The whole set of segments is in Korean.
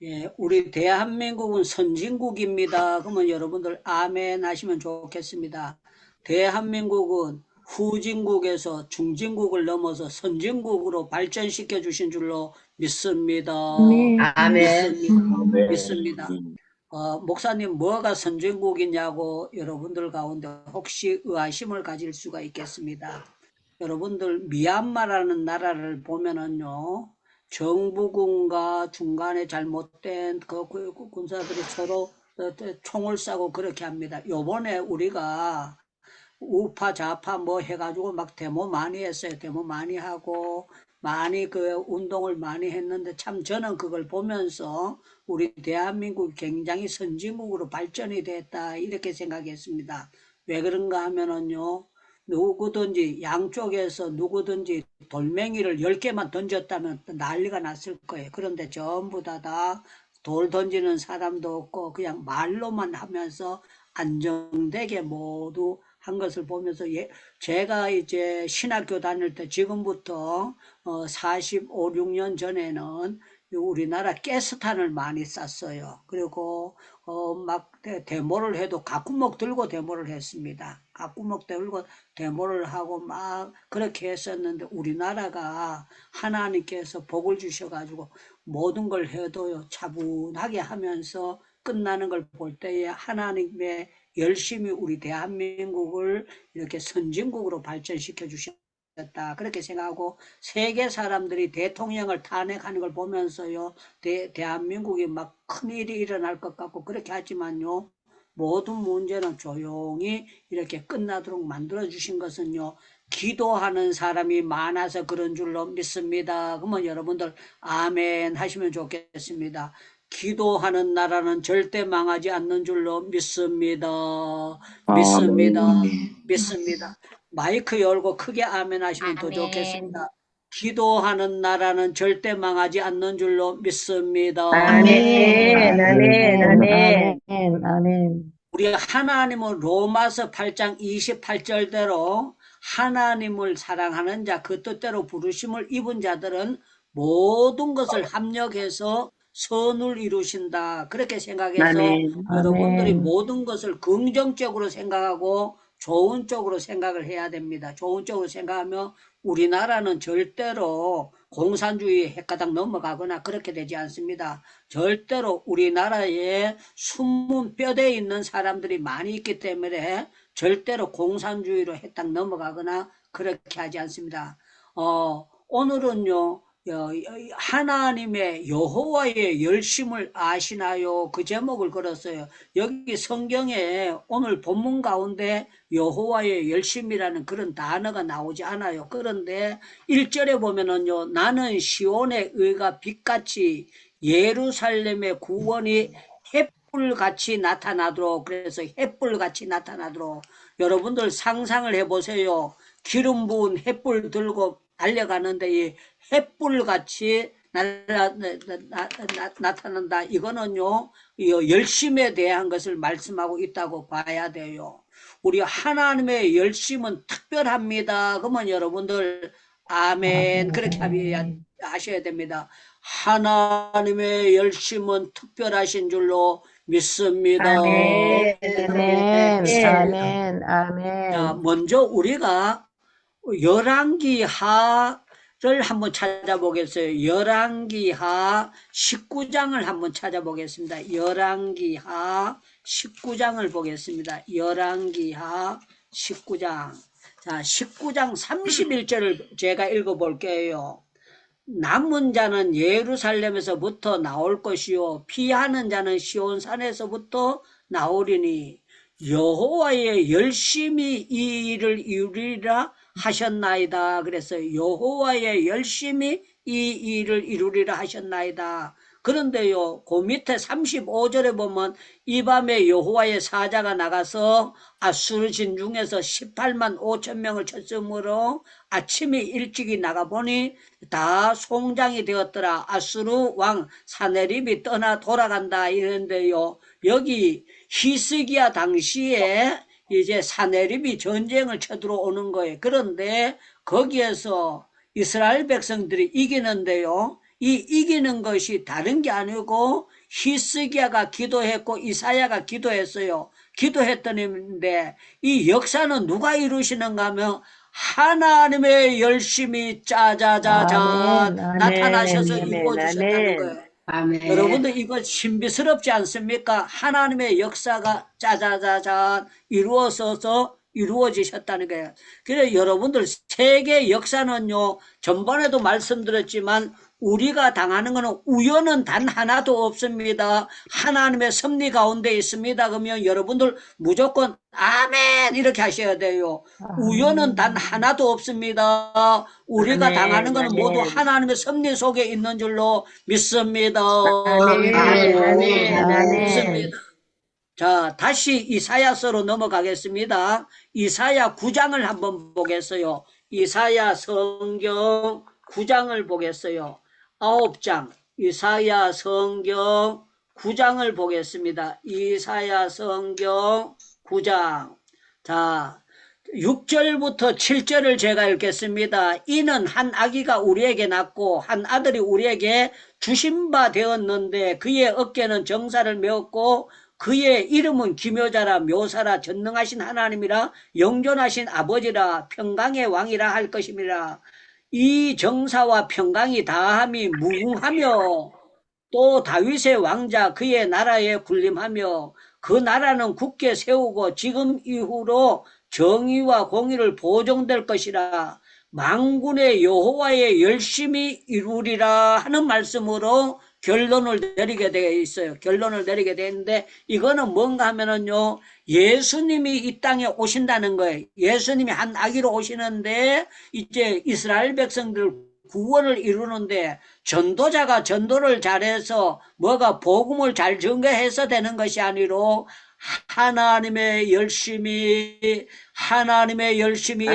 예, 우리 대한민국은 선진국입니다. 그러면 여러분들 아멘 하시면 좋겠습니다. 대한민국은 후진국에서 중진국을 넘어서 선진국으로 발전시켜 주신 줄로 믿습니다. 아멘. 아멘. 믿습니다. 아멘. 믿습니다. 목사님, 뭐가 선진국이냐고 여러분들 가운데 혹시 의아심을 가질 수가 있겠습니다. 여러분들 미얀마라는 나라를 보면은요, 정부군과 중간에 잘못된 그 군사들이 서로 총을 쏴고 그렇게 합니다. 요번에 우리가 우파 좌파 뭐 해가지고 막 데모 많이 했어요. 데모 많이 하고 많이 그 운동을 많이 했는데 참 저는 그걸 보면서 우리 대한민국이 굉장히 선진국으로 발전이 됐다 이렇게 생각했습니다. 왜 그런가 하면은요, 누구든지 양쪽에서 누구든지 돌멩이를 10개만 던졌다면 난리가 났을 거예요. 그런데 전부 다 돌 던지는 사람도 없고 그냥 말로만 하면서 안정되게 모두 한 것을 보면서, 제가 이제 신학교 다닐 때 지금부터 45, 6년 전에는 우리나라 가스탄을 많이 쐈어요. 그리고 막 데모를 해도 가꾸먹 들고 데모를 했습니다. 가꾸먹 들고 데모를 하고 막 그렇게 했었는데, 우리나라가 하나님께서 복을 주셔가지고 모든 걸 해도요 차분하게 하면서 끝나는 걸 볼 때에 하나님의 열심히 우리 대한민국을 이렇게 선진국으로 발전시켜 주셨다 그렇게 생각하고, 세계 사람들이 대통령을 탄핵하는 걸 보면서요 대한민국이 막 큰일이 일어날 것 같고 그렇게 하지만요, 모든 문제는 조용히 이렇게 끝나도록 만들어 주신 것은요, 기도하는 사람이 많아서 그런 줄로 믿습니다. 그러면 여러분들 아멘 하시면 좋겠습니다. 기도하는 나라는 절대 망하지 않는 줄로 믿습니다. 믿습니다. 아멘. 믿습니다. 마이크 열고 크게 아멘 하시면 더 아멘. 좋겠습니다. 기도하는 나라는 절대 망하지 않는 줄로 믿습니다. 아멘. 아멘. 아멘. 아멘. 아멘. 아멘. 아멘. 우리 하나님은 로마서 8장 28절대로 하나님을 사랑하는 자, 그 뜻대로 부르심을 입은 자들은 모든 것을 합력해서 선을 이루신다 그렇게 생각해서 아멘. 여러분들이 아멘. 모든 것을 긍정적으로 생각하고 좋은 쪽으로 생각을 해야 됩니다. 좋은 쪽으로 생각하면 우리나라는 절대로 공산주의 핵가닥 넘어가거나 그렇게 되지 않습니다. 절대로 우리나라에 숨은 뼈대 있는 사람들이 많이 있기 때문에 절대로 공산주의로 핵딱 넘어가거나 그렇게 하지 않습니다. 오늘은요, 하나님의 여호와의 열심을 아시나요? 그 제목을 걸었어요. 여기 성경에 오늘 본문 가운데 여호와의 열심이라는 그런 단어가 나오지 않아요. 그런데 1절에 보면은요, 나는 시온의 의가 빛같이 예루살렘의 구원이 햇불같이 나타나도록, 그래서 햇불같이 나타나도록, 여러분들 상상을 해보세요. 기름 부은 햇불 들고 달려가는데 이 햇불같이 나타난다. 이거는요, 열심에 대한 것을 말씀하고 있다고 봐야 돼요. 우리 하나님의 열심은 특별합니다. 그러면 여러분들 아멘 그렇게 아멘. 하셔야 됩니다. 하나님의 열심은 특별하신 줄로 믿습니다. 아멘. 아멘. 아멘. 믿습니다. 아멘. 자, 아멘. 먼저 우리가 열왕기하를 한번 찾아보겠어요. 열왕기하 19장을 한번 찾아보겠습니다. 열왕기하 19장을 보겠습니다. 열왕기하 19장. 자, 19장 31절을 제가 읽어볼게요. 남은 자는 예루살렘에서부터 나올 것이요 피하는 자는 시온산에서부터 나오리니 여호와의 열심히 이 일을 이루리라 하셨나이다. 그래서 여호와의 열심히 이 일을 이루리라 하셨나이다. 그런데요, 그 밑에 35절에 보면 이 밤에 여호와의 사자가 나가서 아수르 진중에서 18만 5천 명을 쳤으므로 아침이 일찍이 나가보니 다 송장이 되었더라. 아수르 왕 사네립이 떠나 돌아간다 이랬는데요, 여기 히스기야 당시에 이제 사네립이 전쟁을 쳐들어오는 거예요. 그런데 거기에서 이스라엘 백성들이 이기는데요, 이 이기는 것이 다른 게 아니고 히스기야가 기도했고 이사야가 기도했어요. 기도했더니인데 이 역사는 누가 이루시는가 하면 하나님의 열심히 짜자자자 아멘, 나타나셔서 아멘, 아멘, 이루어 주셨다는 아멘. 거예요. 아멘. 여러분들 이거 신비스럽지 않습니까? 하나님의 역사가 짜자자자 이루어지셨다는 거예요. 그래서 여러분들 세계 역사는요, 전번에도 말씀드렸지만 우리가 당하는 것은 우연은 단 하나도 없습니다. 하나님의 섭리 가운데 있습니다. 그러면 여러분들 무조건 아멘 이렇게 하셔야 돼요. 우연은 단 아멘, 하나도 없습니다. 우리가 당하는 아멘, 것은 모두 아멘. 하나님의 섭리 속에 있는 줄로 믿습니다. 아멘, 아멘. 아멘. 아멘. 믿습니다. 자, 다시 이사야서로 넘어가겠습니다. 이사야 9장을 한번 보겠어요. 이사야 성경 9장을 보겠어요. 9장. 이사야 성경 9장을 보겠습니다. 이사야 성경 9장. 자, 6절부터 7절을 제가 읽겠습니다. 이는 한 아기가 우리에게 낳고 한 아들이 우리에게 주신 바 되었는데 그의 어깨는 정사를 메었고 그의 이름은 기묘자라 묘사라 전능하신 하나님이라 영존하신 아버지라 평강의 왕이라 할 것임이라. 이 정사와 평강이 다함이 무궁하며 또 다윗의 왕자 그의 나라에 군림하며 그 나라는 굳게 세우고 지금 이후로 정의와 공의를 보존될 것이라. 만군의 여호와의 열심히 이루리라 하는 말씀으로 결론을 내리게 되어 있어요. 결론을 내리게 되는데 이거는 뭔가 하면은요, 예수님이 이 땅에 오신다는 거예요. 예수님이 한 아기로 오시는데 이제 이스라엘 백성들 구원을 이루는데 전도자가 전도를 잘해서 뭐가 복음을 잘 전개해서 되는 것이 아니로 하나님의 열심히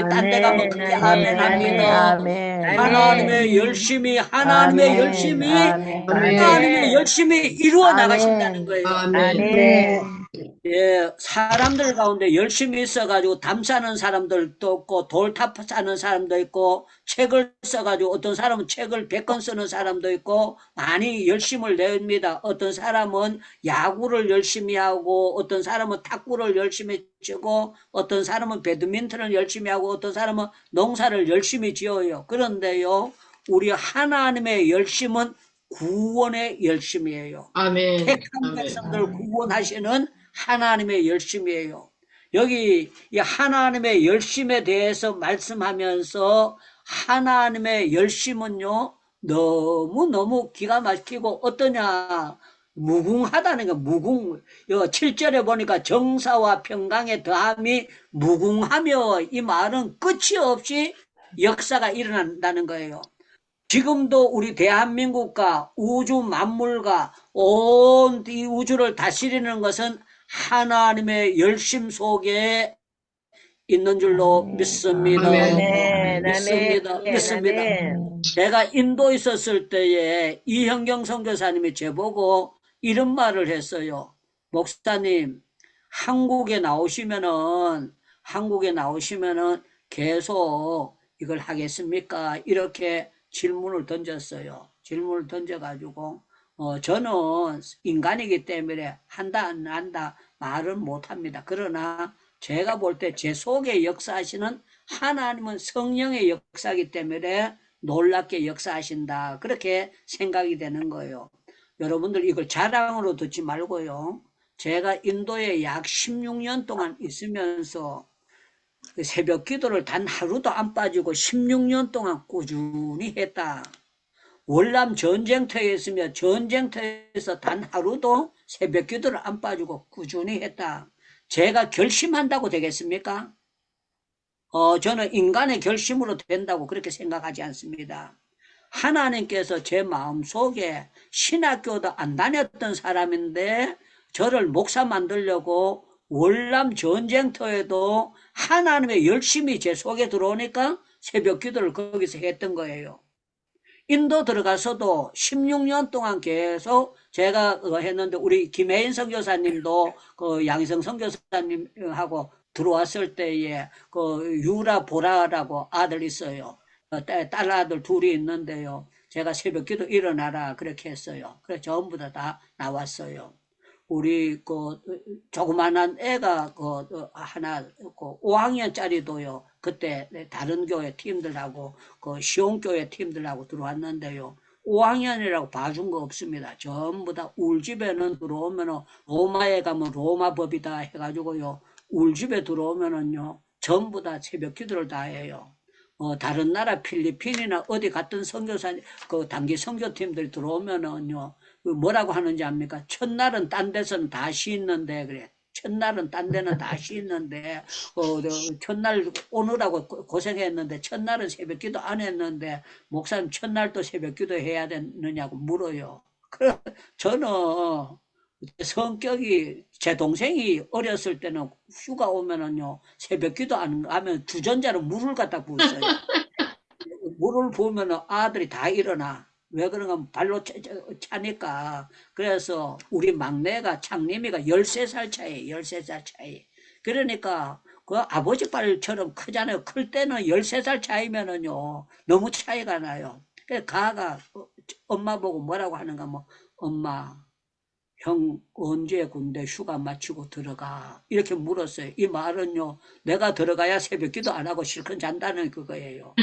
딴 데 가면 그게 아멘 아멘, 합니다. 아멘, 하나님의 열심히 하나님의 아멘, 열심히 아멘, 하나님의 열심히 이루어 나가신다는 아멘, 거예요. 아멘. 예, 사람들 가운데 열심히 있어가지고 담 사는 사람들도 있고 돌탑 사는 사람도 있고 책을 써가지고 어떤 사람은 책을 100권 쓰는 사람도 있고 많이 열심을 냅니다. 어떤 사람은 야구를 열심히 하고 어떤 사람은 탁구를 열심히 치고 어떤 사람은 배드민턴을 열심히 하고 어떤 사람은 농사를 열심히 지어요. 그런데요, 우리 하나님의 열심은 구원의 열심이에요. 아멘. 택한 아멘. 백성들 구원하시는 하나님의 열심이에요. 여기 이 하나님의 열심에 대해서 말씀하면서 하나님의 열심은요, 너무너무 기가 막히고 어떠냐, 무궁하다는 거, 7절에 보니까 정사와 평강의 더함이 무궁하며 이 말은 끝이 없이 역사가 일어난다는 거예요. 지금도 우리 대한민국과 우주 만물과 온 이 우주를 다스리는 것은 하나님의 열심 속에 있는 줄로 믿습니다. 아멘. 믿습니다. 아멘. 믿습니다. 아멘. 제가 인도에 있었을 때에 이현경 선교사님이 저보고 이런 말을 했어요. 목사님, 한국에 나오시면은 계속 이걸 하겠습니까? 이렇게 질문을 던졌어요. 질문을 던져가지고, 저는 인간이기 때문에 한다, 안 한다, 말은 못합니다. 그러나 제가 볼 때 제 속에 역사하시는 하나님은 성령의 역사이기 때문에 놀랍게 역사하신다. 그렇게 생각이 되는 거예요. 여러분들 이걸 자랑으로 듣지 말고요. 제가 인도에 약 16년 동안 있으면서 새벽 기도를 단 하루도 안 빠지고 16년 동안 꾸준히 했다. 월남 전쟁터에 있으며 전쟁터에서 단 하루도 새벽 기도를 안 빠지고 꾸준히 했다. 제가 결심한다고 되겠습니까? 저는 인간의 결심으로 된다고 그렇게 생각하지 않습니다. 하나님께서 제 마음속에 신학교도 안 다녔던 사람인데 저를 목사 만들려고 월남 전쟁터에도 하나님의 열심히 제 속에 들어오니까 새벽 기도를 거기서 했던 거예요. 인도 들어가서도 16년 동안 계속 제가 했는데 우리 김혜인 선교사님도 그 양성 선교사님하고 들어왔을 때에 그 유라 보라라고 아들 있어요. 딸 아들 둘이 있는데요. 제가 새벽기도 일어나라 그렇게 했어요. 그래서 전부 다 나왔어요. 우리 조그만한 애가 하나 5학년짜리도요. 그때 다른 교회 팀들하고 시온교회 팀들하고 들어왔는데요. 5학년이라고 봐준 거 없습니다. 전부 다 울집에는 들어오면은 로마에 가면 로마 법이다 해가지고요. 울집에 들어오면은요. 전부 다 새벽 기도를 다 해요. 다른 나라 필리핀이나 어디 갔던 선교사 단기 선교팀들 들어오면은요. 뭐라고 하는지 압니까? 첫날은 딴 데서는 다 쉬는데 그래. 첫날은 딴 데는 다 쉬는데 첫날 오느라고 고생했는데 첫날은 새벽 기도 안 했는데 목사님 첫날도 새벽 기도 해야 되느냐고 물어요. 저는 성격이 제 동생이 어렸을 때는 휴가 오면은요 새벽 기도 안 하면 주전자로 물을 갖다 부었어요. 물을 부으면 아들이 다 일어나. 왜 그런가 하면 발로 차니까. 그래서 우리 막내가 창림이가 13살 차이, 13살 차이. 그러니까 그 아버지 발처럼 크잖아요. 클 때는 13살 차이면은요 너무 차이가 나요. 그래서 가가 엄마 보고 뭐라고 하는가 뭐 엄마 형 언제 군대 휴가 마치고 들어가 이렇게 물었어요. 이 말은요 내가 들어가야 새벽기도 안 하고 실컷 잔다는 그거예요.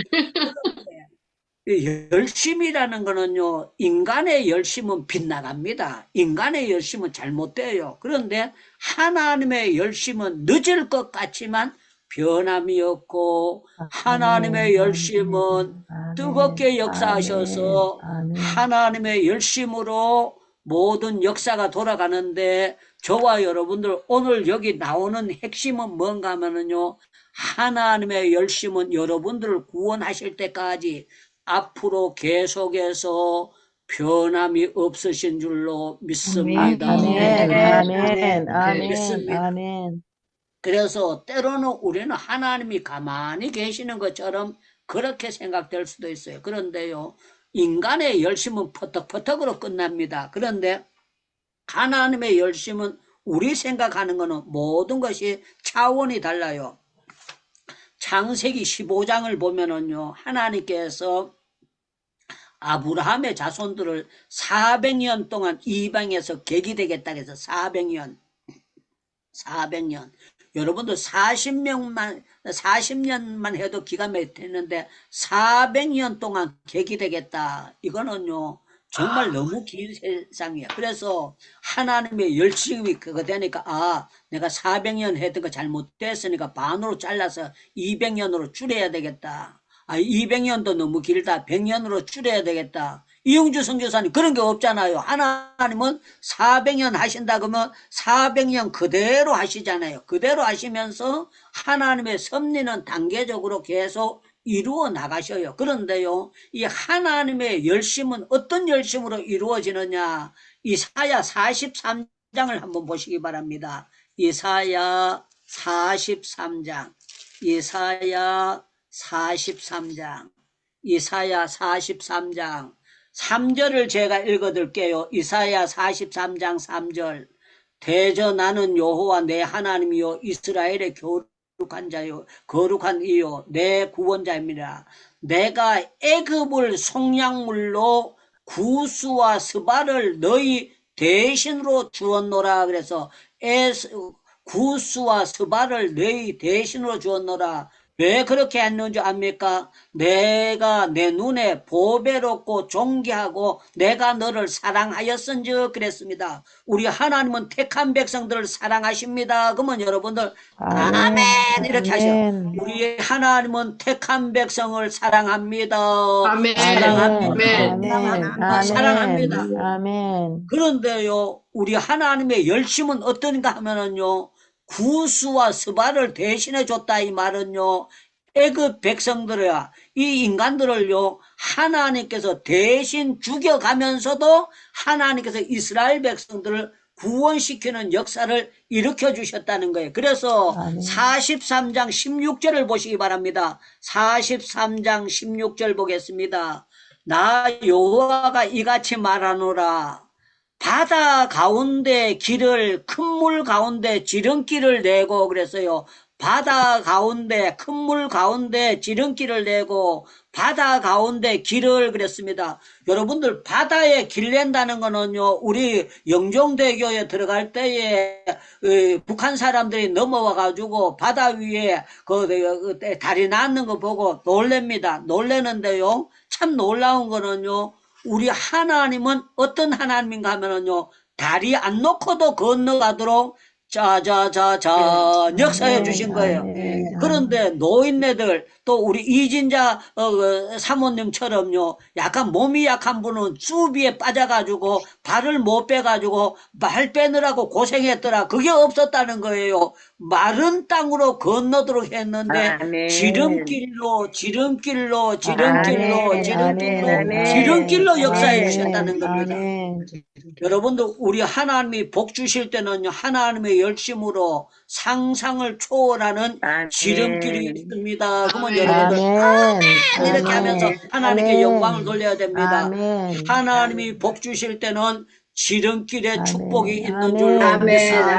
열심이라는 거는요, 인간의 열심은 빗나갑니다. 인간의 열심은 잘못돼요. 그런데 하나님의 열심은 늦을 것 같지만 변함이 없고, 하나님의 열심은 뜨겁게 역사하셔서 하나님의 열심으로 모든 역사가 돌아가는데, 저와 여러분들 오늘 여기 나오는 핵심은 뭔가 하면은요, 하나님의 열심은 여러분들을 구원하실 때까지 앞으로 계속해서 변함이 없으신 줄로 믿습니다. 아멘, 아멘, 믿습니다. 아멘. 그래서 때로는 우리는 하나님이 가만히 계시는 것처럼 그렇게 생각될 수도 있어요. 그런데요, 인간의 열심은 퍼덕퍼덕으로 끝납니다. 그런데 하나님의 열심은 우리 생각하는 것은 모든 것이 차원이 달라요. 창세기 15장을 보면은요, 하나님께서 아브라함의 자손들을 400년 동안 이방에서 객이되겠다 해서 400년. 여러분들 40년만 해도 기가 막히는데 400년 동안 객이되겠다. 이거는요, 정말 너무 긴 세상이에요. 그래서 하나님의 열심이 그거 되니까 내가 400년 했던 거 잘못됐으니까 반으로 잘라서 200년으로 줄여야 되겠다. 200년도 너무 길다. 100년으로 줄여야 되겠다. 이용주 선교사님 그런 게 없잖아요. 하나님은 400년 하신다 그러면 400년 그대로 하시잖아요. 그대로 하시면서 하나님의 섭리는 단계적으로 계속 이루어 나가셔요. 그런데요, 이 하나님의 열심은 어떤 열심으로 이루어지느냐? 이사야 43장을 한번 보시기 바랍니다. 이사야 43장. 이사야 43장 3절을 제가 읽어드릴게요. 이사야 43장 3절. 대저 나는 여호와 내 하나님이요 이스라엘의 거룩한 자요 거룩한 이요 내 구원자입니다. 내가 애굽을 속량물로 구스와 스바를 너희 대신으로 주었노라. 그래서 구스와 스바를 너희 대신으로 주었노라. 왜 그렇게 했는지 압니까? 내가 내 눈에 보배롭고 존귀하고 내가 너를 사랑하였은지 그랬습니다. 우리 하나님은 택한 백성들을 사랑하십니다. 그러면 여러분들 아멘 이렇게 하셔. 우리 하나님은 택한 백성을 사랑합니다. 아멘. 사랑합니다. 사랑합니다. 아멘. 그런데요, 우리 하나님의 열심은 어떤가 하면은요, 구스와 스바를 대신해 줬다 이 말은요, 애굽 백성들이야 이 인간들을요 하나님께서 대신 죽여가면서도 하나님께서 이스라엘 백성들을 구원시키는 역사를 일으켜 주셨다는 거예요. 그래서 43장 16절을 보시기 바랍니다. 43장 16절 보겠습니다. 나 여호와가 이같이 말하노라. 바다 가운데 길을 큰 물 가운데 지름길을 내고 그랬어요. 바다 가운데 큰 물 가운데 지름길을 내고 바다 가운데 길을 그랬습니다. 여러분들 바다에 길 낸다는 거는요, 우리 영종대교에 들어갈 때에 북한 사람들이 넘어와 가지고 바다 위에 그 다리 놨는 거 보고 놀랍니다. 놀라는데요, 참 놀라운 거는요, 우리 하나님은 어떤 하나님인가 하면은요, 다리 안 놓고도 건너가도록 역사해 주신 거예요. 그런데 노인네들 또 우리 이진자 사모님처럼요, 약간 몸이 약한 분은 쭈비에 빠져가지고 발을 못 빼가지고 발 빼느라고 고생했더라. 그게 없었다는 거예요. 마른 땅으로 건너도록 했는데 아멘. 지름길로 역사해 주셨다는 겁니다. 여러분들 우리 하나님이 복 주실 때는요, 하나님의 열심으로 상상을 초월하는 아멘. 지름길이 있습니다. 그러면 여러분들 이렇게 하면서 하나님께 영광을 돌려야 됩니다. 하나님이 복 주실 때는 지름길에 축복이 있는 줄로 믿습니다.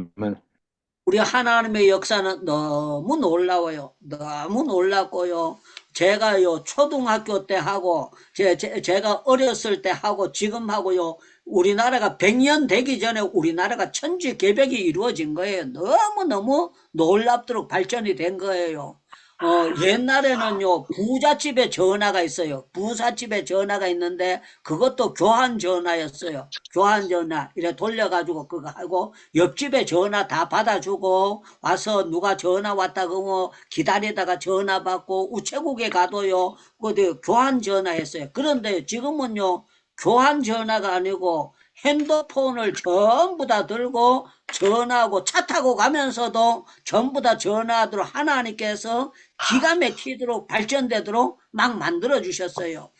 아멘. 우리 하나님의 역사는 너무 놀라워요. 너무 놀랍고요. 제가요, 초등학교 때 하고, 제가 어렸을 때 하고, 지금 하고요, 우리나라가 100년 되기 전에 우리나라가 천지 개벽이 이루어진 거예요. 너무너무 놀랍도록 발전이 된 거예요. 옛날에는요, 부잣집에 전화가 있어요. 부잣집에 전화가 있는데, 그것도 교환 전화였어요. 교환 전화. 이래 돌려가지고 그거 하고, 옆집에 전화 다 받아주고, 와서 누가 전화 왔다 그러면 기다리다가 전화 받고, 우체국에 가도요, 그 교환 전화 했어요. 그런데 지금은요, 교환 전화가 아니고, 핸드폰을 전부 다 들고 전화하고 차 타고 가면서도 전부 다 전화하도록 하나님께서 기가 막히도록 발전되도록 막 만들어 주셨어요.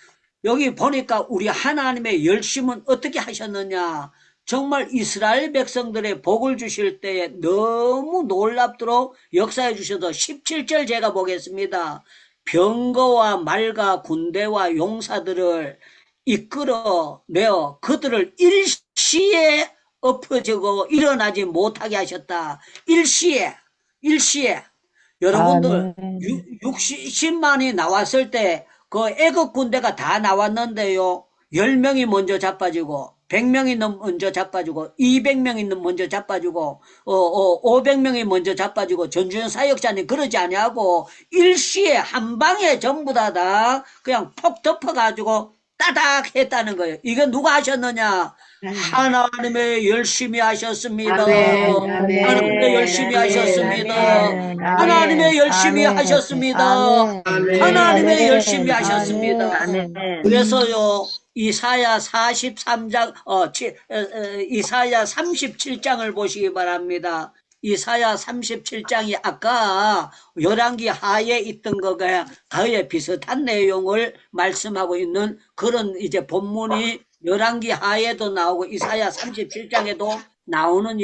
여기 보니까 우리 하나님의 열심은 어떻게 하셨느냐, 정말 이스라엘 백성들의 복을 주실 때에 너무 놀랍도록 역사해 주셔서 17절 제가 보겠습니다. 병거와 말과 군대와 용사들을 이끌어내어 그들을 일시에 엎어지고 일어나지 못하게 하셨다. 일시에 여러분들 60만이 나왔을 때 그 애국 군대가 다 나왔는데요, 10명이 먼저 자빠지고 100명이 먼저 자빠지고 200명이 먼저 자빠지고 500명이 먼저 자빠지고 전주현 사역자님 그러지 아니하고 일시에 한 방에 전부 다 그냥 폭 덮어가지고 따닥 했다는 거예요. 이게 누가 하셨느냐? 하나님의 열심히 하셨습니다. 하나님의 열심히 하셨습니다. 하나님의 열심히 하셨습니다. 하나님의 열심히 하셨습니다. 그래서요, 이사야 43장, 이사야 37장을 보시기 바랍니다. 이사야 37장이 아까 열왕기 하에 있던 거가 거의 비슷한 내용을 말씀하고 있는 그런 이제 본문이 열왕기 하에도 나오고 이사야 37장에도 나오는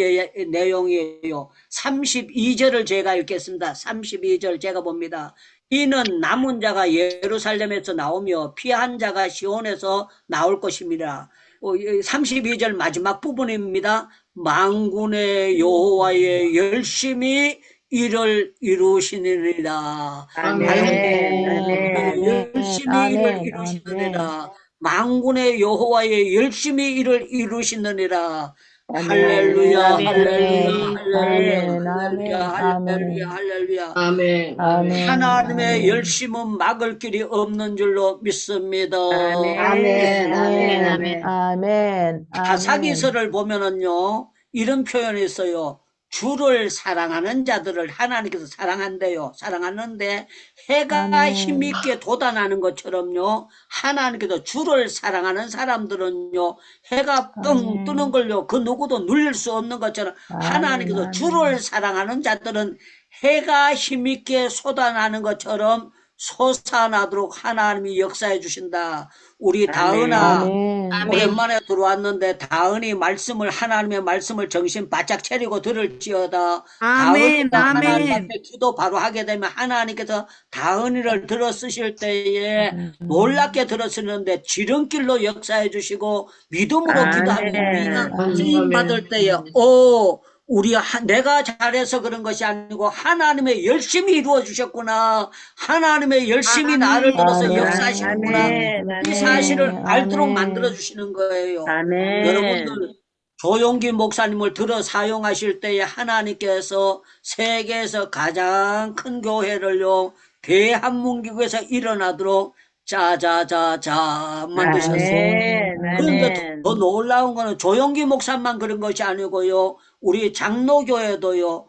내용이에요. 32절을 제가 읽겠습니다. 32절 제가 봅니다. 이는 남은 자가 예루살렘에서 나오며 피한 자가 시온에서 나올 것입니다. 32절 마지막 부분입니다. 만군의 여호와의 열심히 일을 이루시느니라. 열심히 일을 이루시느니라. 만군의 여호와의 열심히 일을 이루시느니라. 할렐루야, 할렐루야. 하나님의 열심은 막을 길이 없는 줄로 믿습니다. 사기서를 보면은요, 이런 표현이 있어요. 주를 사랑하는 자들을 하나님께서 사랑한대요. 사랑하는데 해가 힘있게 돋아나는 것처럼요, 하나님께서 주를 사랑하는 사람들은요, 해가 뻥 뜨는 걸요, 그 누구도 눌릴 수 없는 것처럼 하나님께서 주를 사랑하는 자들은 해가 힘있게 쏟아나는 것처럼 솟아나도록 하나님이 역사해 주신다. 우리 다은아, 오랜만에 들어왔는데 다은이 하나님의 말씀을 정신 바짝 차리고 들을지어다. 다은이가 하나님 앞에 기도 바로 하게 되면 하나님께서 다은이를 들어 쓰실 때에 놀랍게 들어 쓰는데 지름길로 역사해 주시고 믿음으로 기도하고 쓰임 받을 때에 내가 잘해서 그런 것이 아니고 하나님의 열심히 이루어 주셨구나. 하나님의 열심히 나를 들어서 아멘. 역사하시는구나. 아멘. 이 사실을 아멘. 알도록 아멘. 만들어 주시는 거예요. 아멘. 여러분들 조용기 목사님을 들어 사용하실 때에 하나님께서 세계에서 가장 큰 교회를요 대한민국에서 일어나도록 자자자자 만드셨어요. 아멘. 그런데 아멘. 더 놀라운 거는 조용기 목사만 그런 것이 아니고요. 우리 장로교회도요.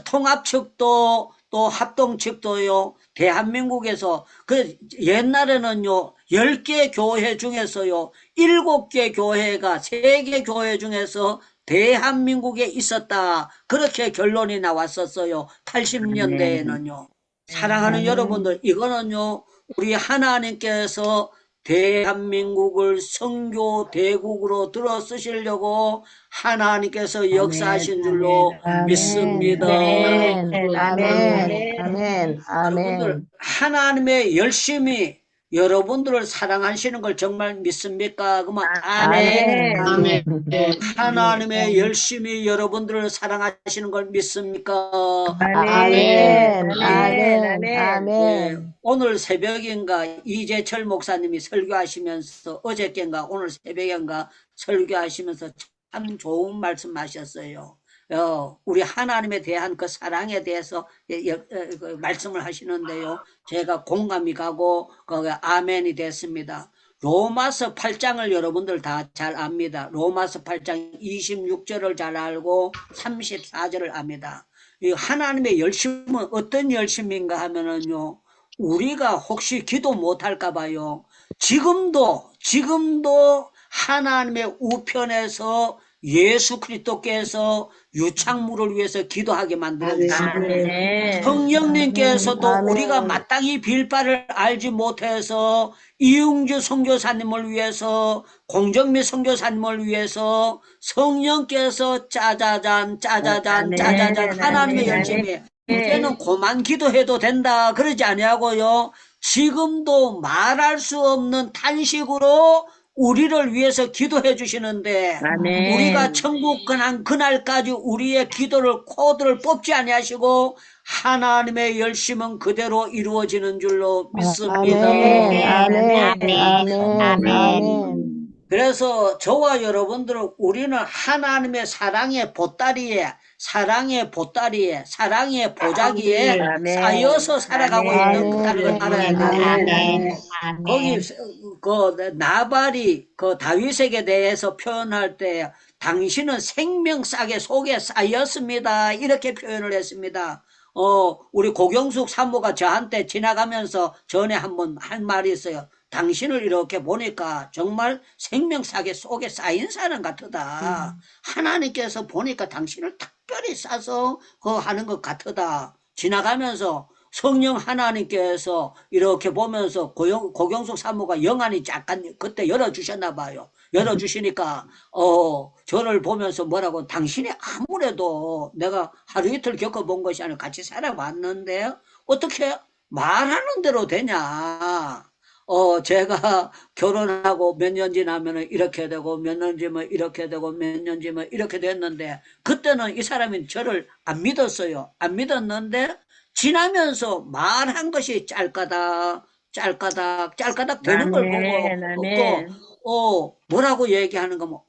통합 측도 또 합동 측도요. 대한민국에서 그 옛날에는요. 10개 교회 중에서요. 7개 교회가 세계 교회 중에서 대한민국에 있었다. 그렇게 결론이 나왔었어요. 80년대에는요. 사랑하는 여러분들, 이거는요. 우리 하나님께서 대한민국을 선교 대국으로 들어 쓰시려고 하나님께서 역사하신 줄로 아멘. 믿습니다. 아멘. 아멘. 아멘. 아멘. 여러분들 아멘. 하나님의 열심히 여러분들을 사랑하시는 걸 정말 믿습니까? 그러면 아멘. 아멘. 하나님의 열심히 여러분들을 사랑하시는 걸 믿습니까? 아멘. 아멘. 아멘. 예, 아멘. 오늘 새벽인가 이재철 목사님이 설교하시면서 어저께인가 오늘 새벽인가 설교하시면서 참 좋은 말씀하셨어요. 우리 하나님에 대한 그 사랑에 대해서 그 말씀을 하시는데요. 제가 공감이 가고 거기 아멘이 됐습니다. 로마서 8장을 여러분들 다 잘 압니다. 로마서 8장 26절을 잘 알고 34절을 압니다. 이 하나님의 열심은 어떤 열심인가 하면은요. 우리가 혹시 기도 못할까 봐요. 지금도 하나님의 우편에서 예수 그리스도께서 유창물을 위해서 기도하게 만들어 주시고 아멘. 성령님께서도 아멘. 우리가 마땅히 빌 바를 알지 못해서 이웅주 선교사님을 위해서 공정미 선교사님을 위해서 성령께서 짜자잔 아멘. 하나님의 아멘. 열심히 이제는 그만 기도해도 된다 그러지 아니하고요. 지금도 말할 수 없는 탄식으로 우리를 위해서 기도해 주시는데 아멘. 우리가 천국 가는 그날까지 우리의 기도를 코드를 뽑지 아니하시고 하나님의 열심은 그대로 이루어지는 줄로 믿습니다. 아멘. 아멘. 아멘. 아멘. 그래서 저와 여러분들은 우리는 하나님의 사랑의 보따리에 사랑의 보자기에 아멘. 쌓여서 살아가고 아멘. 있는 걸 알아야 돼요. 아멘. 거기 그 나발이 그 다윗에게 대해서 표현할 때 당신은 생명싸개 속에 쌓였습니다. 이렇게 표현을 했습니다. 우리 고경숙 사모가 저한테 지나가면서 전에 한번 한 말이 있어요. 당신을 이렇게 보니까 정말 생명싸개 속에 쌓인 사람 같으다. 하나님께서 보니까 당신을 특별히 싸서 하는 것 같으다. 지나가면서 성령 하나님께서 이렇게 보면서 고경숙 사모가 영안이 약간 그때 열어주셨나 봐요. 열어주시니까 저를 보면서 뭐라고 당신이 아무래도 내가 하루 이틀 겪어본 것이 아니라 같이 살아왔는데 어떻게 말하는 대로 되냐. 제가 결혼하고 몇 년 지나면은 이렇게 되고 몇 년 지면 이렇게 되고 몇 년 지면 이렇게 됐는데 그때는 이 사람이 저를 안 믿었어요. 안 믿었는데 지나면서 말한 것이 짤까닥 되는 걸 보고 또 뭐라고 얘기하는 거면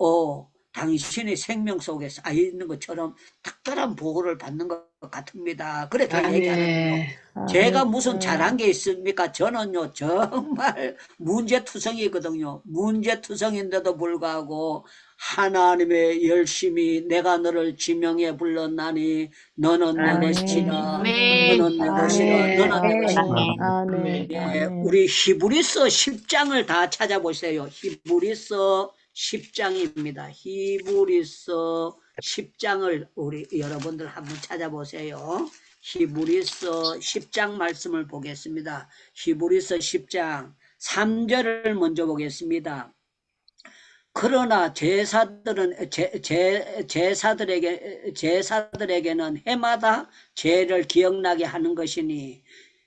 당신이 생명 속에 쌓여 있는 것처럼 특별한 보호를 받는 것 같습니다. 그렇게 얘기하는 거예요. 제가 무슨 잘한 게 있습니까? 저는요 정말 문제투성이거든요. 문제투성인데도 불구하고 하나님의 열심히 내가 너를 지명해 불렀나니 너는 내 것이라 너는 내 것이라 너는 내 것이라. 아멘. 예, 우리 히브리서 10장을 다 찾아보세요. 히브리서 10장입니다. 히브리서 10장을 우리 여러분들 한번 찾아보세요. 히브리서 10장 말씀을 보겠습니다. 히브리서 10장 3절을 먼저 보겠습니다. 그러나 제사들에게는 해마다 죄를 기억나게 하는 것이니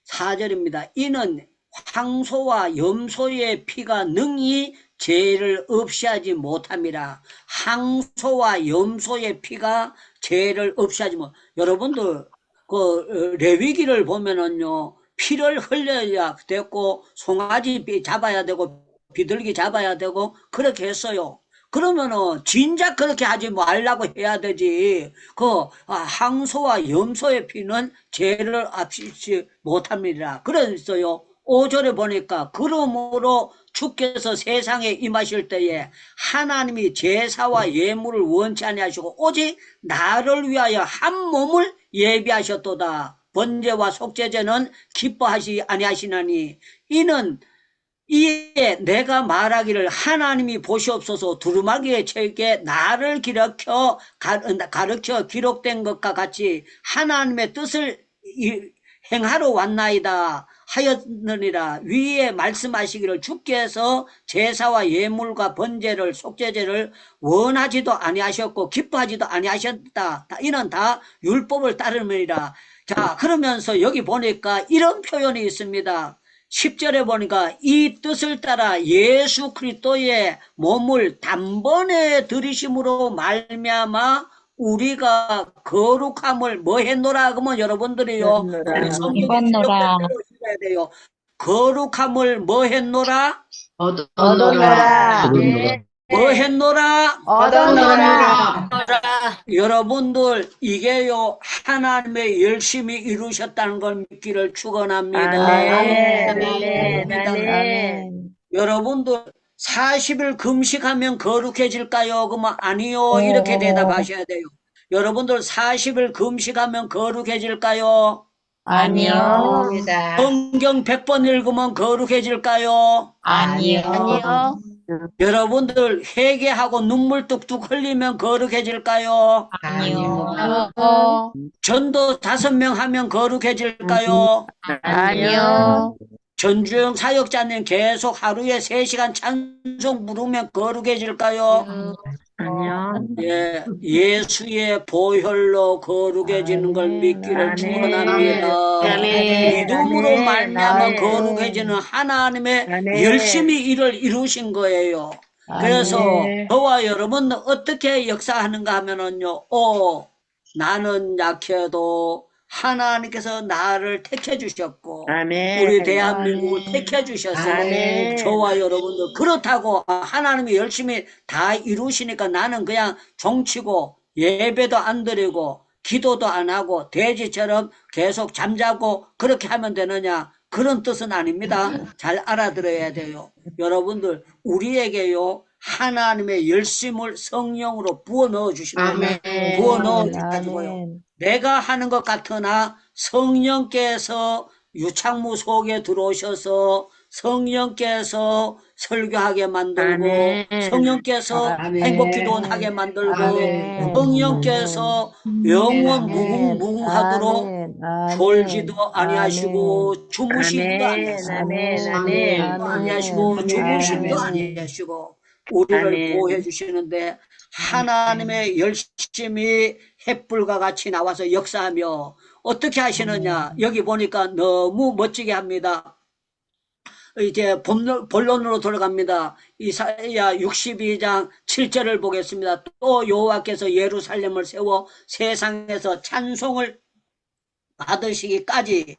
4절입니다. 이는 황소와 염소의 피가 능히 죄를 없이하지 못함이라. 황소와 염소의 피가 죄를 없애하지만 여러분들 레위기를 보면은요 피를 흘려야 되고 송아지 잡아야 되고 비둘기 잡아야 되고 그렇게 했어요. 그러면은 진작 그렇게 하지 말라고 해야 되지. 항소와 염소의 피는 죄를 앞시지 못합니다. 그랬어요. 5절에 보니까 그러므로 주께서 세상에 임하실 때에 하나님이 제사와 예물을 원치 아니하시고 오직 나를 위하여 한 몸을 예비하셨도다. 번제와 속죄제는 기뻐하시 아니하시나니 이에 내가 말하기를 하나님이 보시옵소서 두루마기의 책에 나를 가르쳐 기록된 것과 같이 하나님의 뜻을 행하러 왔나이다 하였느니라. 위에 말씀하시기를 주께서 제사와 예물과 번제를 속죄제를 원하지도 아니하셨고 기뻐하지도 아니하셨다. 이는 다 율법을 따름이라. 자, 그러면서 여기 보니까 이런 표현이 있습니다. 10절에 보니까 이 뜻을 따라 예수 그리스도의 몸을 단번에 들이심으로 말미암아 우리가 거룩함을 뭐 했노라 그러면 여러분들이요 성경에 입었노라. 기록된 대로 읽어야 돼요. 거룩함을 뭐 했노라? 얻었노라. 뭐 했노라? 얻었노라. 여러분들 이게요 하나님의 열심히 이루셨다는 걸 믿기를 축원합니다. 아멘. 아멘. 여러분들 40일 금식하면 거룩해질까요? 그러면 아니요 이렇게 대답하셔야 돼요. 여러분들 40일 금식하면 거룩해질까요? 아니요. 성경 100번 읽으면 거룩해질까요? 아니요. 여러분들 회개하고 눈물 뚝뚝 흘리면 거룩해질까요? 아니요. 전도 5명 하면 거룩해질까요? 아니요. 전주영 사역자님 계속 하루에 3시간 찬송 부르면 거룩해질까요? 아니요. 예, 예수의 보혈로 거룩해지는 걸 믿기를 축원합니다. 믿음으로 말미암아 거룩해지는 하나님의 열심히 일을 이루신 거예요. 그래서 저와 여러분은 어떻게 역사하는가 하면은요, 나는 약해도 하나님께서 나를 택해 주셨고 우리 대한민국을 택해 주셔서 저와 여러분들 그렇다고 하나님이 열심히 다 이루시니까 나는 그냥 종치고 예배도 안 드리고 기도도 안 하고 돼지처럼 계속 잠자고 그렇게 하면 되느냐 그런 뜻은 아닙니다. 잘 알아들어야 돼요. 여러분들 우리에게요 하나님의 열심을 성령으로 부어 넣어 주십니다. 부어 넣어 주시고요. 내가 하는 것 같으나 성령께서 유창무 속에 들어오셔서 성령께서 설교하게 만들고 성령께서 행복기도하게 만들고 성령께서 영원 무궁무궁하도록 졸지도 아니하시고 주무시지도 아니하시고 주무시지도 아니하시고 우리를 보호해 주시는데 하나님의 열심히 햇불과 같이 나와서 역사하며 어떻게 하시느냐 여기 보니까 너무 멋지게 합니다. 이제 본론으로 돌아갑니다. 이사야 62장 7절을 보겠습니다. 또 여호와께서 예루살렘을 세워 세상에서 찬송을 받으시기까지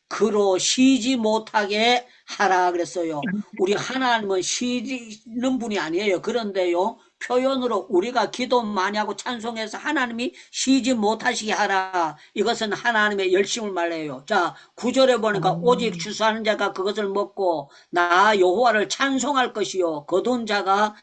그로 쉬지 못하게 하라 그랬어요. 우리 하나님은 쉬는 분이 아니에요. 그런데요 표현으로 우리가 기도 많이 하고 찬송해서 하나님이 쉬지 못하시게 하라. 이것은 하나님의 열심을 말해요. 자 9절에 보니까 오직 주수하는 자가 그것을 먹고 나 여호와를 찬송할 것이요 거둔 자가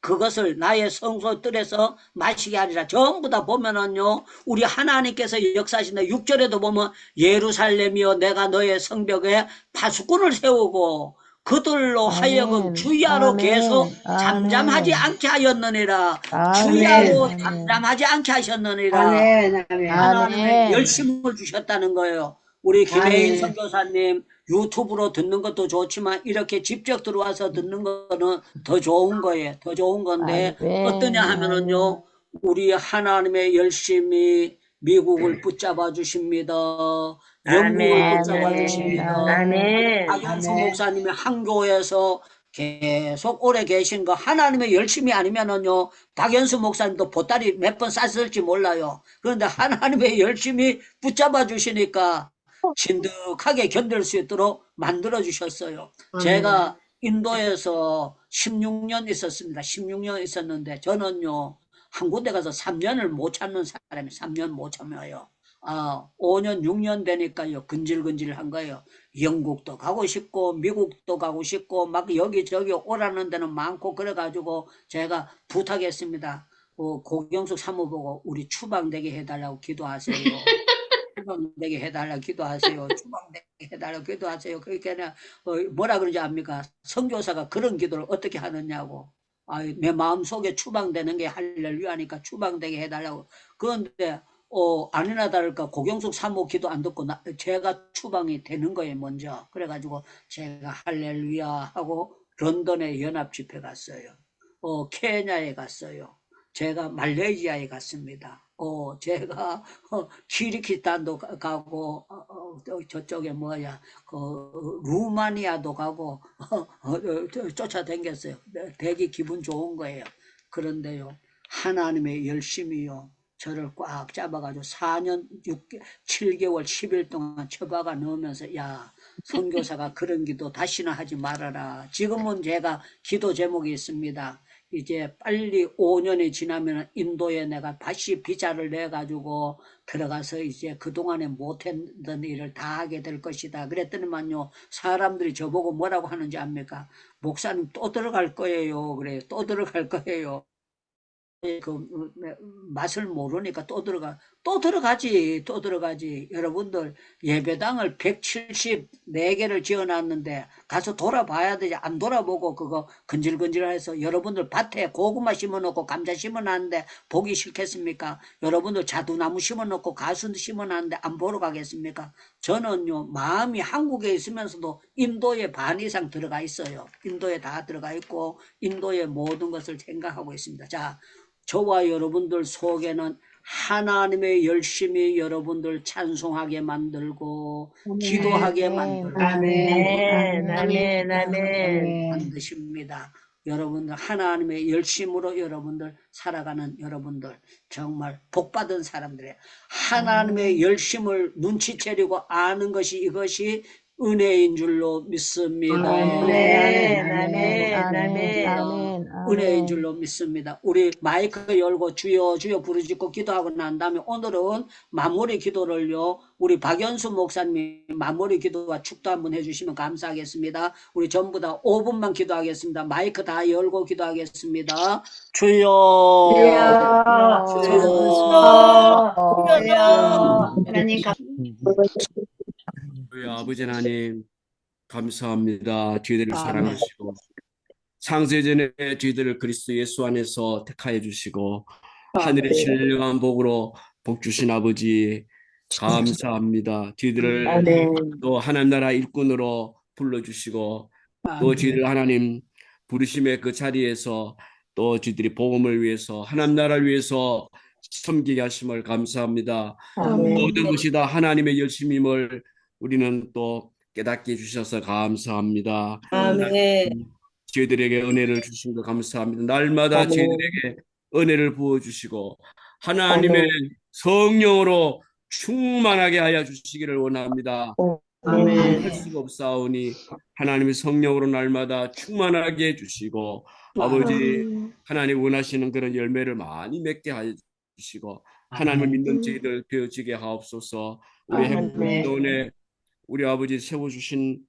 그것을 나의 성소뜰에서 마시게 하리라. 전부 다 보면은요 우리 하나님께서 역사하신다. 6절에도 보면 예루살렘이여 내가 너의 성벽에 파수꾼을 세우고 그들로 하여금 주야로 계속 잠잠하지 않게 하였느니라. 주야로 잠잠하지 않게 하셨느니라. 하나님의 열심을 주셨다는 거예요. 우리 김혜인 선교사님 유튜브로 듣는 것도 좋지만 이렇게 직접 들어와서 듣는 거는 더 좋은 거예요. 더 좋은 건데 어떠냐 하면은요 우리 하나님의 열심히 미국을 붙잡아 주십니다. 영국을 붙잡아 주십니다. 박영수 목사님이 한교에서 계속 오래 계신 거 하나님의 열심이 아니면은요 박연수 목사님도 보따리 몇 번 쌌을지 몰라요. 그런데 하나님의 열심히 붙잡아 주시니까 진득하게 견딜 수 있도록 만들어 주셨어요. 제가 인도에서 16년 있었습니다. 16년 있었는데 저는요 한 군데 가서 3년을 못 참는 사람이 3년 못 참아요. 5년 6년 되니까요 근질근질한 거예요. 영국도 가고 싶고 미국도 가고 싶고 막 여기저기 오라는 데는 많고 그래가지고 제가 부탁했습니다. 고경숙 사무보고 우리 추방되게 해달라고 기도하세요. 추방되게 해달라고 기도하세요. 추방되게 해달라고 기도하세요. 그러니까 뭐라 그러지 압니까? 선교사가 그런 기도를 어떻게 하느냐고. 내 마음속에 추방되는 게 할렐루야니까 추방되게 해달라고. 그런데 아니나 다를까 고경숙 사모 기도 안 듣고 제가 추방이 되는 거예요 먼저. 그래가지고 제가 할렐루야 하고 런던에 연합 집회 갔어요. 케냐에 갔어요. 제가 말레이시아에 갔습니다. 제가 키르기스탄도 가고 저쪽에 뭐야 루마니아도 가고 쫓아다녔어요. 되게 기분 좋은 거예요. 그런데요 하나님의 열심이요 저를 꽉 잡아가지고 4년 7개월 10일 동안 처박아 넣으면서 야 선교사가 그런 기도 다시는 하지 말아라. 지금은 제가 기도 제목이 있습니다. 이제 빨리 5년이 지나면 인도에 내가 다시 비자를 내가지고 들어가서 이제 그동안에 못했던 일을 다 하게 될 것이다. 그랬더니만요, 사람들이 저보고 뭐라고 하는지 압니까? 목사님 또 들어갈 거예요. 그래, 또 들어갈 거예요. 그 맛을 모르니까 또 들어가지. 여러분들 예배당을 174개를 지어놨는데 가서 돌아봐야 되지. 안 돌아보고 그거 근질근질해서 여러분들 밭에 고구마 심어놓고 감자 심어놨는데 보기 싫겠습니까? 여러분들 자두나무 심어놓고 가수 심어놨는데 안 보러 가겠습니까? 저는요 마음이 한국에 있으면서도 인도에 반 이상 들어가 있어요. 인도에 다 들어가 있고 인도의 모든 것을 생각하고 있습니다. 자, 저와 여러분들 속에는 하나님의 열심히 여러분들 찬송하게 만들고 기도하게 만들고 만드십니다. 여러분들 하나님의 열심으로 여러분들 살아가는 여러분들 정말 복받은 사람들이에요. 하나님의 열심을 눈치채리고 아는 것이 이것이 은혜인 줄로 믿습니다. 은혜인 줄로 믿습니다. 우리 마이크 열고 주여 주여 부르짖고 기도하고 난 다음에 오늘은 마무리 기도를요 우리 박연수 목사님이 마무리 기도와 축도 한번 해주시면 감사하겠습니다. 우리 전부 다 5분만 기도하겠습니다. 마이크 다 열고 기도하겠습니다. 주여 우리 아버지 하나님 감사합니다. 저희들을 사랑하시고 창세전에 저희들을 그리스도 예수 안에서 택하여 주시고 하늘의 신령한 복으로 복 주신 아버지 감사합니다. 저희들을 또 하나님 나라 일꾼으로 불러주시고 또 저희들 하나님 부르심의 그 자리에서 또 저희들이 복음을 위해서 하나님 나라를 위해서 섬기게 하심을 감사합니다. 모든 것이 다 하나님의 열심임을 우리는 또 깨닫게 해주셔서 감사합니다. 저희들에게 은혜를 주신 것 감사합니다. 날마다 저희들에게 은혜를 부어주시고 하나님의 성령으로 충만하게 하여 주시기를 원합니다. 할 수가 없사오니 하나님의 성령으로 날마다 충만하게 해주시고 아버지 하나님 원하시는 그런 열매를 많이 맺게 하여 주시고 하나님을 믿는 저희들 되어지게 하옵소서. 우리 행복기도원에 우리 아버지 세워주신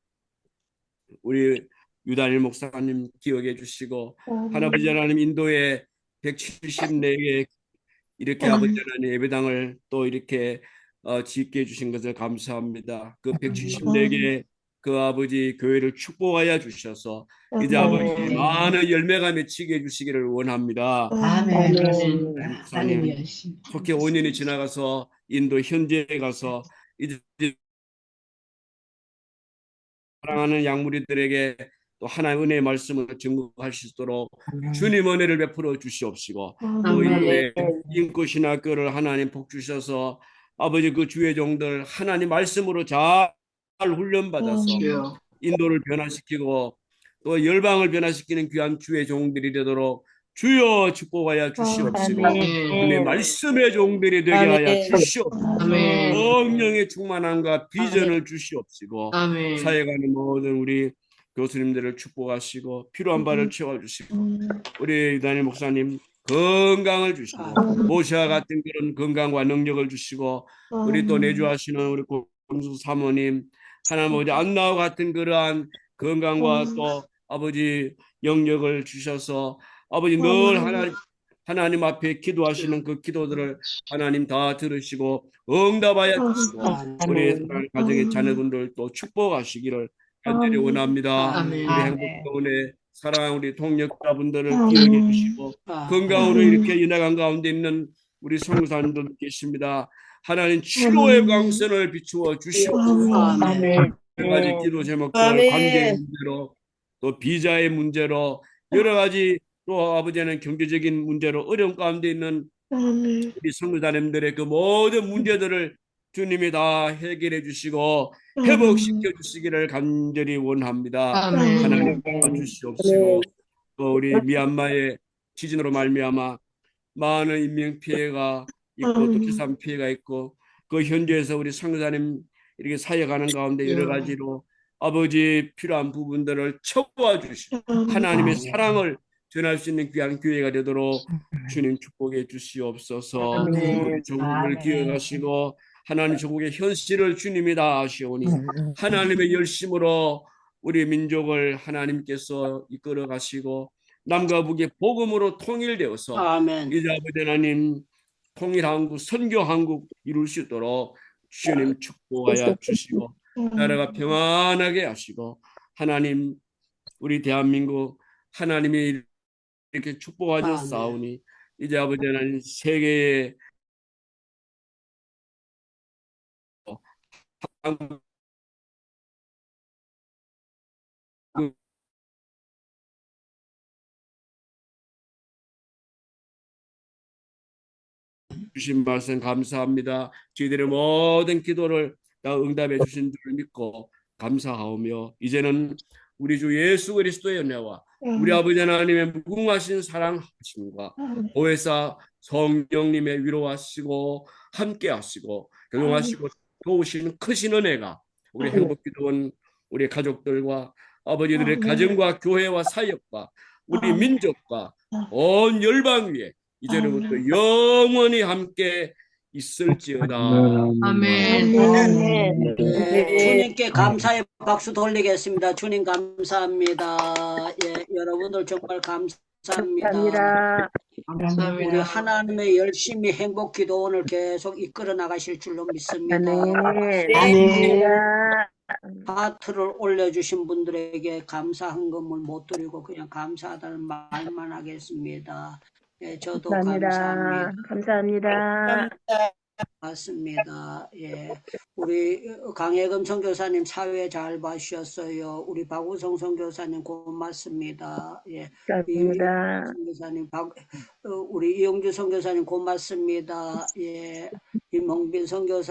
우리 유다일 목사님 기억해 주시고 할아버지 하나님 인도에 174개 이렇게 아버지 하나님 예배당을 또 이렇게 짓게 해주신 것을 감사합니다. 그 174개 그 아버지 교회를 축복하여 주셔서 이제 아버지 많은 열매가 맺히게 해주시기를 원합니다. 목사님 속히 5년이 지나가서 인도 현지에 가서 이제 사랑하는 양무리들에게 또 하나님의 은혜의 말씀을 증거할 수 있도록 주님 은혜를 베풀어 주시옵시고 또 인도의 인권신학교를 하나님 복 주셔서 아버지 그 주의 종들 하나님 말씀으로 잘 훈련받아서 인도를 변화시키고 또 열방을 변화시키는 귀한 주의 종들이 되도록 주여 축복하여 주시옵시고 아멘. 주님의 말씀의 종들이 되게 하여 주시옵시고 아멘. 성령의 충만함과 비전을 주시옵시고 아멘. 사역하는 모든 우리 교수님들을 축복하시고 필요한 바를 채워주시고 우리 유단일 목사님 건강을 주시고 모시와 같은 그런 건강과 능력을 주시고 우리 또 내주하시는 우리 권수 사모님 하나님 아버지 안나와 같은 그러한 건강과 또 아버지 영역을 주셔서 아버지 늘 하나님 앞에 기도하시는 그 기도들을 하나님 다 들으시고 응답하여 주시고 우리 사랑하는 가정의 자녀분들 또 축복하시기를 간절히 원합니다. 아멘. 우리 행복병원의 사랑하는 우리 동역자분들을 기억해 주시고 건강으로 이렇게 인하간 가운데 있는 우리 성도사님들 계십니다. 하나님 치료의 광선을 비추어 주시옵소서. 아멘. 여러 가지 기도 제목들 관계 문제로 또 비자의 문제로 여러 가지 또 아버지는 경제적인 문제로 어려움 가운데 있는 우리 성도자님들의 그 모든 문제들을 주님이 다 해결해 주시고 회복시켜 주시기를 간절히 원합니다. 아멘. 하나님 도와주시옵시고 또 우리 미얀마의 지진으로 말미암아 많은 인명 피해가 있고 또 기산 피해가 있고 그 현지에서 우리 성도자님 이렇게 사역하는 가운데 여러 가지로 아버지 필요한 부분들을 채워주시고 하나님의 사랑을 전할 수 있는 귀한 교회가 되도록 주님 축복해 주시옵소서. 우리 조국을 기억하시고 하나님 조국의 현실을 주님이 다 아시오니 하나님의 열심으로 우리 민족을 하나님께서 이끌어 가시고 남과 북의 복음으로 통일되어서 아멘. 이제 아버지 하나님 통일한국 선교한국 이룰 수 있도록 주님 축복하여 주시고 나라가 평안하게 하시고 하나님 우리 대한민국 하나님이 이렇게 축복하셨사오니 이제 아버지 하나님 세계에 주신 말씀 감사합니다. 저희들의 모든 기도를 다 응답해 주신 줄 믿고 감사하오며 이제는 우리 주 예수 그리스도의 은혜와 우리 아버지 하나님의 무궁하신 사랑하심과 보혜사 성령님의 위로하시고 함께하시고 교통하시고 도우시는 크신 은혜가 우리 행복기도원 우리 가족들과 아버지들의 가정과 교회와 사역과 우리 민족과 온 열방 위에 이제는부터 영원히 함께 있을지어다. 아멘. 주님께 감사의 박수 돌리겠습니다. 주님 감사합니다. 예, 여러분들 정말 감사합니다. 우리 하나님의 열심히 행복기도원을 계속 이끌어 나가실 줄로 믿습니다. 하트를 올려주신 분들에게 감사 헌금을 못 드리고 그냥 감사하다는 말만 하겠습니다. 예, 저도 감사합니다. 감사합니다. 맞습니다. 예, 우리 강혜금 선교사님 사회 잘 봐주셨어요. 우리 박우성 선교사님 고맙습니다. 예, 감사합니다. 선교사님 우리 이용주 선교사님 고맙습니다. 예, 임홍빈 선교사.